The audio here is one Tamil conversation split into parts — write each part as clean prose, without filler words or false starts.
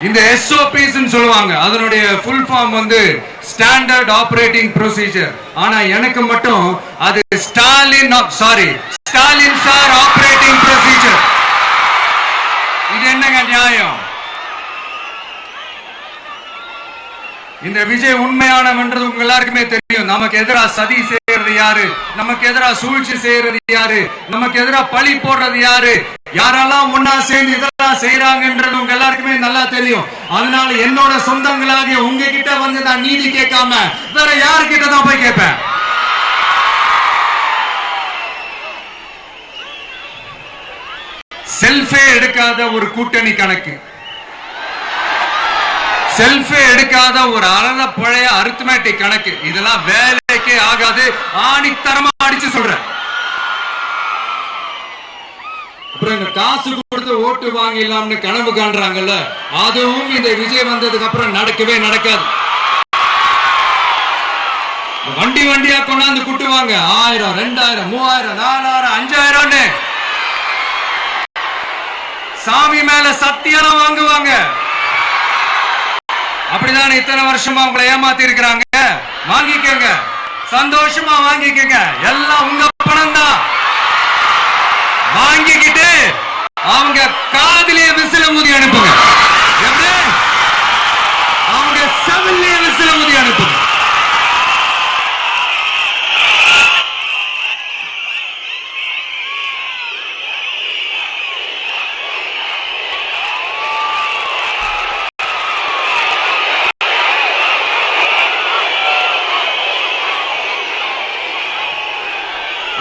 இந்த SOPs சொல்லுவாங்க, அதனுடைய ஃபுல் ஃபார்ம் வந்து ஸ்டாண்டர்ட் ஆபரேட்டிங் ப்ரொசீஜர். ஆனா எனக்கு மட்டும் அது ஸ்டாலின் சார் ஆபரேட்டிங் ப்ரொசீஜர். இது என்னங்க நியாயம்? இந்த விஜய் உண்மையானவன்றது உங்க எல்லாருக்குமே தெரியும். நமக்கு எதிராக சதி செய்யறது யாரு, நமக்கு எதிராக சூழ்ச்சி செய்யறது யாரு, நமக்கு எதிராக பழி போடுறது யாரு, யாரெல்லாம் ஒன்னா சேர்ந்து இதெல்லாம் செய்யறாங்கன்றது உங்க எல்லாருக்குமே நல்லா தெரியும். அதனால என்னோட சொந்தங்களாகிய உங்ககிட்ட வந்து நான் நீதி கேட்காம வேற யாருக்கிட்ட தான் போய் கேட்பேன். செல்ஃபே எடுக்காத ஒரு கூட்டணி கணக்கு, செல்ஃபே எடுக்காத ஒரு அறத பழைய அரித்மெட்டிக் கணக்கு, இதெல்லாம் வேலைக்கே ஆகாது. ஆணித்தரமா அடிச்சு சொல்றேன். அப்புறம் காசு கொடுத்து ஓட்டு வாங்கிடலாம்னு கனவு காண்றாங்கல்ல, அதுவும் இந்த விஜய் வந்ததுக்கு அப்புறம் நடக்கவே நடக்காது. வண்டி வண்டியா கொண்டாந்து கூட்டுவாங்க. 1000, 2000, 3000, 4000, 5000 சாமி மேல சத்தியம் வாங்குவாங்க. அப்படிதான் இத்தனை வருஷமா உங்களை ஏமாத்தி இருக்கிறாங்க. வாங்கிக்கங்க, சந்தோஷமா வாங்கிக்கங்க. எல்லாம் உங்க பணம் தான். வாங்கிக்கிட்டு அவங்க காதிலே விசில ஊதி அனுப்புங்க. அவங்க செவிலே விசில ஊதி அனுப்புங்க.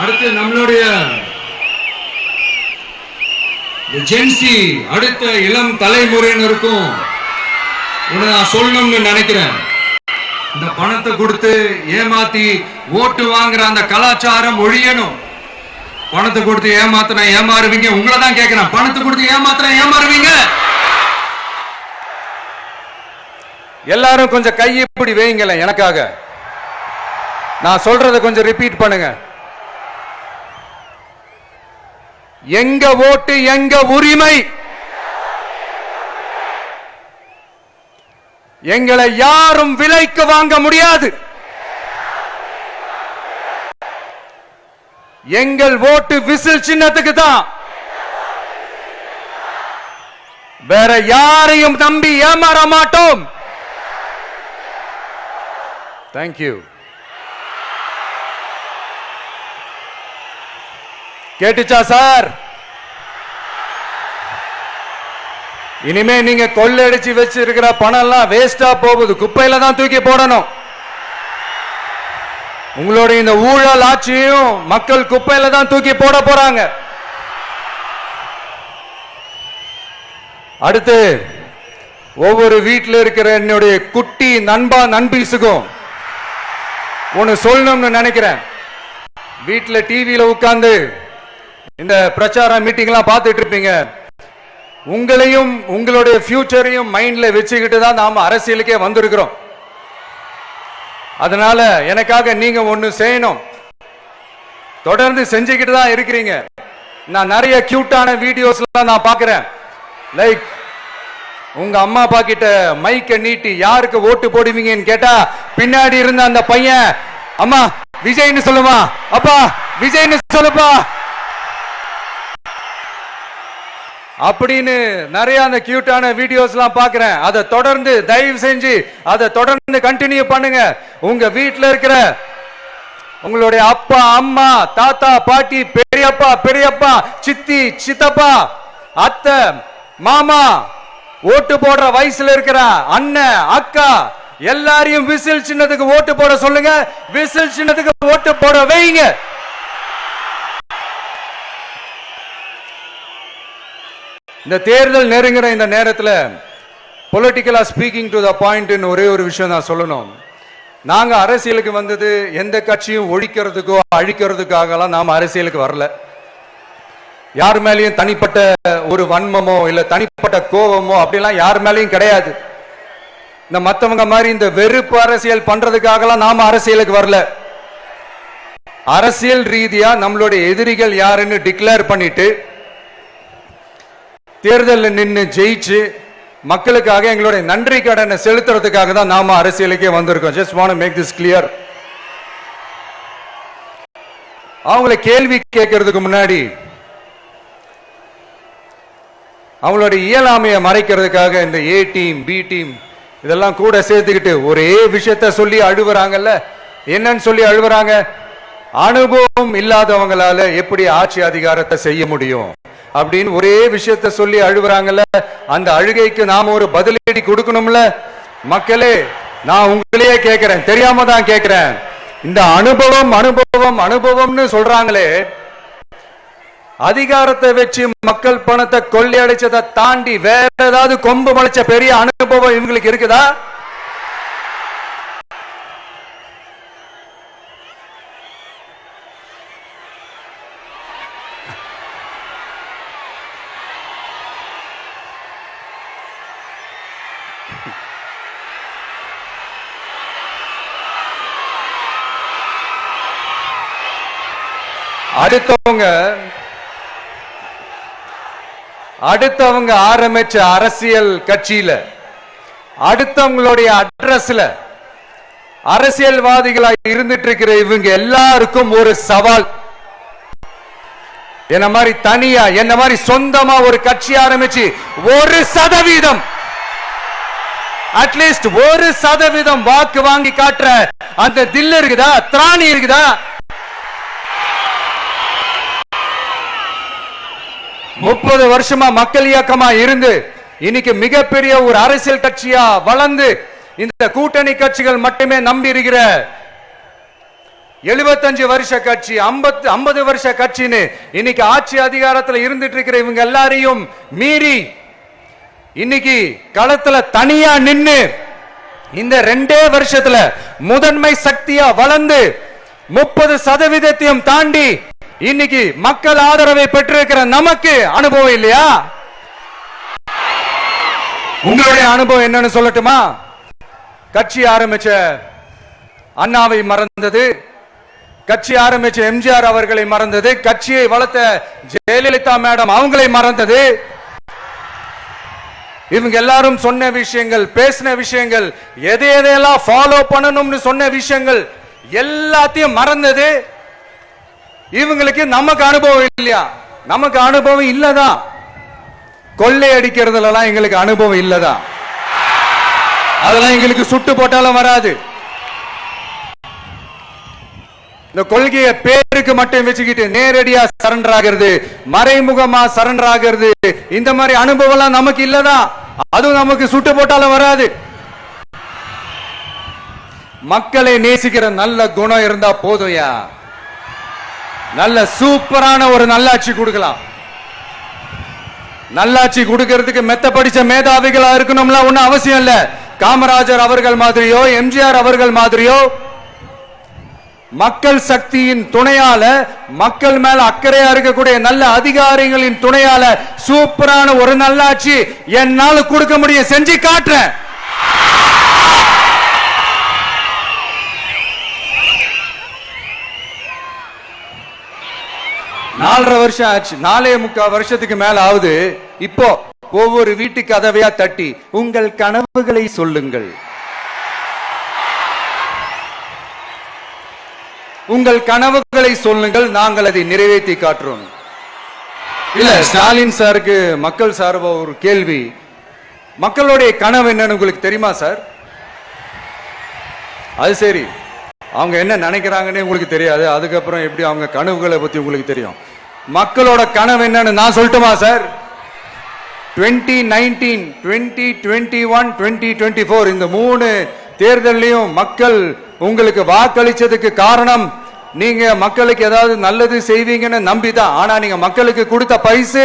அடுத்து நம்மளுடைய ஜென்சி, அடுத்த இளம் தலைமுறையினருக்கும் நான் சொல்லணும்னு நினைக்கிறேன். இந்த பணத்தை கொடுத்து ஏமாத்தி ஓட்டு வாங்குற அந்த கலாச்சாரம் ஒழியணும். பணத்தை கொடுத்து ஏமாத்தின ஏமாறுவீங்க. உங்களை தான் கேட்கிறேன், பணத்தை கொடுத்து ஏமாத்தின ஏமாறுவீங்க. எல்லாரும் கொஞ்சம் கையை இப்படி வைங்களேன் எனக்காக. நான் சொல்றதை கொஞ்சம் ரிப்பீட் பண்ணுங்க. எங்க ஓட்டு எங்க உரிமை. எங்களை யாரும் விலைக்கு வாங்க முடியாது. எங்கள் ஓட்டு விசில் சின்னத்துக்கு தான். வேற யாரையும் நம்பி ஏமாற மாட்டோம். தேங்க்யூ. கேட்டுச்சா சார்? இனிமே நீங்க கொள்ளடிச்சு வச்சிருக்கிற பணம் எல்லாம் வேஸ்டா போகுது, குப்பையில தான் தூக்கி போடணும். உங்களுடைய இந்த ஊழல் ஆட்சியும் மக்கள் குப்பையில தான் தூக்கி போட போறாங்க. அடுத்து ஒவ்வொரு வீட்டில் இருக்கிற என்னுடைய குட்டி நண்பா நண்பீசுக்கும் ஒன்னு சொல்லணும்னு நினைக்கிறேன். வீட்டில் டிவியில உட்கார்ந்து இந்த பிரச்சார மீட்டிங் எல்லாம் பார்த்துட்டு இருப்பீங்க. உங்களையும் உங்களுடைய ஃபியூச்சரையும் மைண்ட்ல வச்சுக்கிட்டு தான் நாம அரசியலுக்கே வந்திருக்கிறோம். அதனால எனக்காக நீங்க ஒண்ணு செய்யணும். தொடர்ந்து செஞ்சுக்கிட்டு தான் இருக்கிறீங்க. நான் நிறைய கியூட்டான வீடியோஸ்லாம் நான் பார்க்கிறேன். லைக் உங்க அம்மா அப்பா கிட்ட மைக்க நீட்டி யாருக்கு ஓட்டு போடுவீங்கன்னு கேட்டா பின்னாடி இருந்த அந்த பையன், அம்மா விஜய்னு சொல்லுமா, அப்பா விஜய்னு சொல்லுப்பா அப்படின்னு நிறைய அந்த கியூட்டான வீடியோஸ் எல்லாம் பாக்குறேன். அதை தொடர்ந்து தயவு செஞ்சு அதை தொடர்ந்து கண்டினியூ பண்ணுங்க. உங்க வீட்டில் இருக்கிற உங்களுடைய அப்பா அம்மா தாத்தா பாட்டி பெரியப்பா பெரியப்பா சித்தி சித்தப்பா அத்தை மாமா ஓட்டு போடுற வயசுல இருக்கிற அண்ணன் அக்கா எல்லாரையும் விசில் சின்னத்துக்கு ஓட்டு போட சொல்லுங்க. விசில் சின்னத்துக்கு ஓட்டு போட வைங்க. இந்த தேர்தல் நெருங்குற இந்த நேரத்தில் பொலிட்டிக்கலா ஸ்பீக்கிங் டு த பாயிண்ட் ஒரே ஒரு விஷயம் நான் சொல்லணும். நாங்க அரசியலுக்கு வந்தது எந்த கட்சியும் ஒழிக்கிறதுக்கோ அழிக்கிறதுக்காகலாம் நாம அரசியலுக்கு வரல. யார் மேலேயும் தனிப்பட்ட ஒரு வன்மமோ இல்ல தனிப்பட்ட கோபமோ அப்படிலாம் யார் மேலேயும் கிடையாது. இந்த மத்தவங்க மாதிரி இந்த வெறுப்பு அரசியல் பண்றதுக்காகலாம் நாம அரசியலுக்கு வரல. அரசியல் ரீதியா நம்மளுடைய எதிரிகள் யாருன்னு டிக்ளேர் பண்ணிட்டு தேர்தலில் நின்று ஜெயிச்சு மக்களுக்காக எங்களுடைய நன்றி கடனை செலுத்துறதுக்காக தான் நாம அரசியலுக்கே வந்திருக்கோம். Just want to make this clear. அவங்களை கேள்வி கேட்கறதுக்கு முன்னாடி அவங்களுடைய இயலாமையை மறைக்கிறதுக்காக இந்த ஏ டீம் பி டீம் இதெல்லாம் கூட சேர்த்துக்கிட்டு ஒரே விஷயத்த சொல்லி அழுவுறாங்கல்ல. என்னன்னு சொல்லி அழுவுறாங்க? அனுபவம் இல்லாதவங்களால எப்படி ஆட்சி அதிகாரத்தை செய்ய முடியும் அப்படின்னு ஒரே விஷயத்த சொல்லி அழுவுறாங்கல்ல. அந்த அழுகைக்கு நாம ஒரு பதிலடி கொடுக்கணும்ல. மக்களே, நான் உங்களையே கேட்கிறேன், தெரியாம தான் கேட்கிறேன். இந்த அனுபவம் அனுபவம் அனுபவம்னு சொல்றாங்களே, அதிகாரத்தை வச்சு மக்கள் பணத்தை கொள்ளையடிச்சதை தாண்டி வேற ஏதாவது கொம்பு முளைச்ச பெரிய அனுபவம் இவங்களுக்கு இருக்குதா? அடுத்தவங்க ஆரம்பிச்ச அரசியல் கட்சியில அடுத்தவங்களுடைய அட்ரஸ்ல அரசியல்வாதிகளா இருந்துட்டு இருக்கிற இவங்க எல்லாருக்கும் ஒரு சவால். என்ன மாதிரி தனியா என்ன மாதிரி சொந்தமா ஒரு கட்சி ஆரம்பிச்சு 1% அட்லீஸ்ட் 1% வாக்கு வாங்கி காட்டுற அந்த தில் இருக்குதா, திராணி இருக்குதா? 30 வருஷமா மக்கள் இயக்கமா இருந்து இன்னைக்கு மிகப்பெரிய ஒரு அரசியல் கட்சியா வளர்ந்து இந்த கூட்டணி கட்சிகள் மட்டுமே நம்பி இருக்கிற 75 வருஷ கட்சி 50 வருஷ கட்சின்னு இன்னைக்கு ஆட்சி அதிகாரத்தில் இருந்துட்டு இருக்கிற இவங்க எல்லாரையும் மீறி இன்னைக்கு களத்துல தனியா நின்னு இந்த 2 வருஷத்துல முதன்மை சக்தியா வளர்ந்து 30% தாண்டி இன்னைக்கு மக்கள் ஆதரவை பெற்றிருக்கிற நமக்கு அனுபவம் இல்லையா? உங்களுடைய அனுபவம் என்னன்னு சொல்லட்டுமா? கட்சி ஆரம்பிச்ச அண்ணாவை மறந்தது, கட்சி ஆரம்பிச்ச எம்ஜிஆர் அவர்களை மறந்தது, கட்சியை வளர்த்த ஜெயலலிதா மேடம் அவங்களை மறந்தது. இவங்க எல்லாரும் சொன்ன விஷயங்கள், பேசின விஷயங்கள், எதையெல்லாம் ஃபாலோ பண்ணணும்னு சொன்ன விஷயங்கள் எல்லாத்தையும் மறந்தது. இவங்களுக்கு நமக்கு அனுபவம் இல்லையா? நமக்கு அனுபவம் இல்லதான். கொள்ளை அடிக்கிறதுல எங்களுக்கு அனுபவம் இல்லதான். அதெல்லாம் எங்களுக்கு சுட்டு போட்டாலும் வராது. இந்த கொள்கையை பேருக்கு மட்டும் வச்சுக்கிட்டு நேரடியா சரண்டர் ஆகிறது, மறைமுகமா சரண்டர் ஆகிறது, இந்த மாதிரி அனுபவம் நமக்கு இல்லதான். அதுவும் நமக்கு சுட்டு போட்டாலும் வராது. மக்களை நேசிக்கிற நல்ல குணம் இருந்தா போதும்யா. நல்ல சூப்பரான ஒரு நல்லாட்சி கொடுக்கலாம். நல்லாட்சி கொடுக்கிறதுக்கு மெத்த படிச்ச மேதாவிகளா இருக்கணும்ல ஒன்னும் அவசியம் இல்ல. காமராஜர் அவர்கள் மாதிரியோ எம்ஜிஆர் அவர்கள் மாதிரியோ மக்கள் சக்தியின் துணையால, மக்கள் மேல அக்கறையா இருக்கக்கூடிய நல்ல அதிகாரிகளின் துணையால சூப்பரான ஒரு நல்லாட்சி என்னால கொடுக்க முடியும். செஞ்சு காட்டுறேன். நாலரை வருஷம் ஆச்சு, 4.25 வருஷத்துக்கு மேல ஆகுது. இப்போ ஒவ்வொரு வீட்டு கதவையா தட்டி உங்கள் கனவுகளை சொல்லுங்கள், உங்கள் கனவுகளை சொல்லுங்கள், நாங்கள் அதை நிறைவேற்றி காட்டுறோம். இல்ல, ஸ்டாலின் சாருக்கு மக்கள் சார்பா ஒரு கேள்வி. மக்களுடைய கனவு என்னன்னு உங்களுக்கு தெரியுமா சார்? அது சரி, அவங்க என்ன நினைக்கிறாங்கன்னு உங்களுக்கு தெரியாது, அதுக்கப்புறம் எப்படி அவங்க கனவுகளை பத்தி உங்களுக்கு தெரியும்? மக்களோட கனவு என்னன்னு நான் சொல்லட்டுமா சார்? 2019, 2021, 2024 இந்த 3 தேர்தலையும் மக்கள் உங்களுக்கு வாக்களிச்சதுக்கு காரணம் நீங்க மக்களுக்கு ஏதாவது நல்லது செய்வீங்கன்னு நம்பிதான். ஆனா நீங்க மக்களுக்கு கொடுத்த பைசு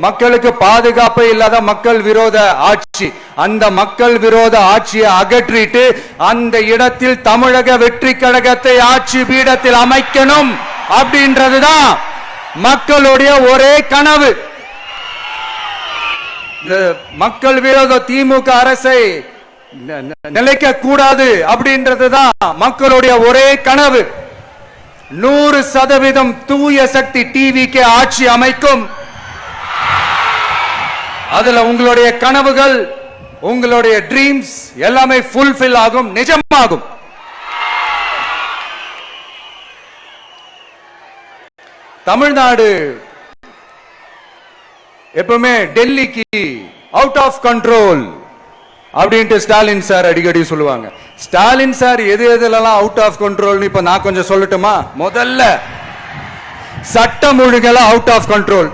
மக்களுக்கு பாதுகாப்பு இல்லாத மக்கள் விரோத ஆட்சி. அந்த மக்கள் விரோத ஆட்சியை அகற்றிட்டு அந்த இடத்தில் தமிழக வெற்றி கழகத்தை ஆட்சி பீடத்தில் அமைக்கணும் அப்படின்றதுதான் மக்களுடைய ஒரே கனவு. மக்கள் விரோத திமுக அரசை நிலைக்க கூடாது அப்படின்றதுதான் மக்களுடைய ஒரே கனவு. 100% தூய சக்தி டிவிக்கு ஆட்சி அமைக்கும். அதுல உங்களுடைய கனவுகள் உங்களுடைய ட்ரீம்ஸ் எல்லாமே ஃபுல்ஃபில் ஆகும், நிஜமாகும். தமிழ்நாடு எப்பவுமே டெல்லிக்கு அவுட் ஆஃப் கண்ட்ரோல் அப்படின்ட்டு ஸ்டாலின் சார் அடிக்கடி சொல்லுவாங்க. ஸ்டாலின் சார் எது எதுலலாம் அவுட் ஆஃப் கண்ட்ரோல் இப்ப நான் கொஞ்சம் சொல்லட்டுமா? முதல்ல சட்டம் ஒழுங்கெல்லாம் அவுட் ஆஃப் கண்ட்ரோல்.